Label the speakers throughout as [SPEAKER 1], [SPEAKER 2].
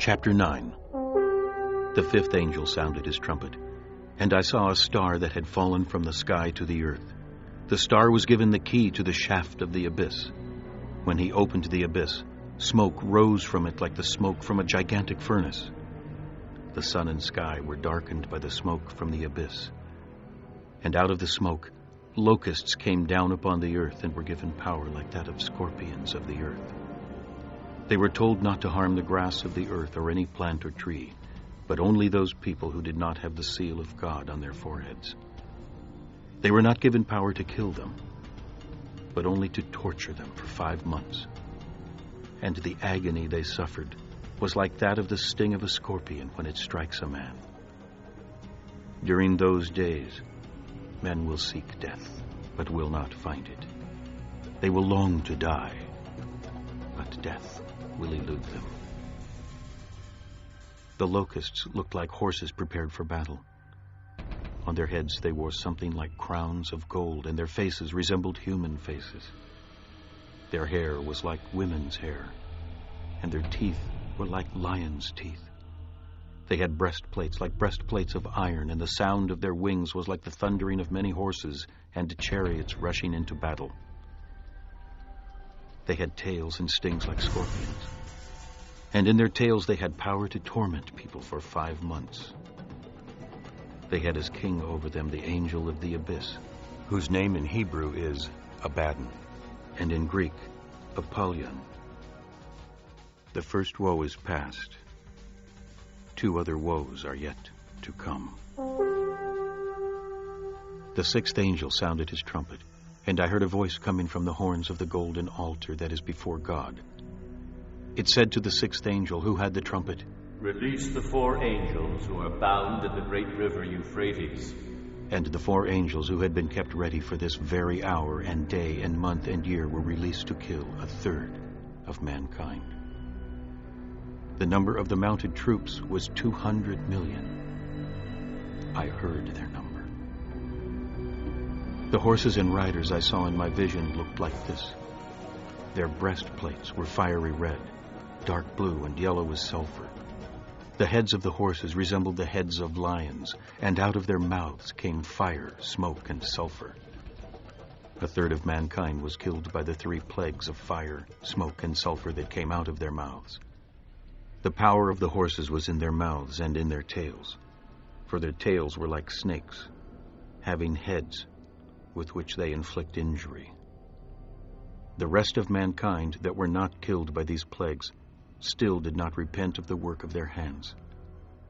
[SPEAKER 1] Chapter 9. The fifth angel sounded his trumpet, and I saw a star that had fallen from the sky to the earth. The star was given the key to the shaft of the abyss. When he opened the abyss, smoke rose from it like the smoke from a gigantic furnace. The sun and sky were darkened by the smoke from the abyss. And out of the smoke, locusts came down upon the earth and were given power like that of scorpions of the earth. They were told not to harm the grass of the earth or any plant or tree, but only those people who did not have the seal of God on their foreheads. They were not given power to kill them, but only to torture them for 5 months. And the agony they suffered was like that of the sting of a scorpion when it strikes a man. During those days, men will seek death, but will not find it. They will long to die, but death will elude them. The locusts looked like horses prepared for battle. On their heads they wore something like crowns of gold, and their faces resembled human faces. Their hair was like women's hair, and their teeth were like lions' teeth. They had breastplates like breastplates of iron, and the sound of their wings was like the thundering of many horses and chariots rushing into battle. They had tails and stings like scorpions, and in their tails they had power to torment people for 5 months. They had as king over them the angel of the abyss, whose name in Hebrew is Abaddon, and in Greek, Apollyon. The first woe is past. 2 other woes are yet to come. The sixth angel sounded his trumpet, and I heard a voice coming from the horns of the golden altar that is before God. It said to the sixth angel who had the trumpet,
[SPEAKER 2] "Release the 4 angels who are bound in the great river Euphrates."
[SPEAKER 1] And the 4 angels who had been kept ready for this very hour and day and month and year were released to kill 1/3 of mankind. The number of the mounted troops was 200 million. I heard their number. The horses and riders I saw in my vision looked like this. Their breastplates were fiery red, dark blue and yellow as sulfur. The heads of the horses resembled the heads of lions, and out of their mouths came fire, smoke, and sulfur. 1/3 of mankind was killed by the 3 plagues of fire, smoke, and sulfur that came out of their mouths. The power of the horses was in their mouths and in their tails, for their tails were like snakes, having heads with which they inflict injury. The rest of mankind that were not killed by these plagues still did not repent of the work of their hands.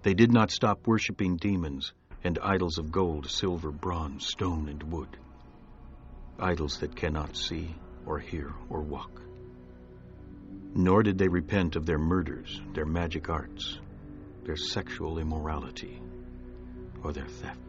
[SPEAKER 1] They did not stop worshiping demons and idols of gold, silver, bronze, stone, and wood, idols that cannot see or hear or walk. Nor did they repent of their murders, their magic arts, their sexual immorality, or their theft.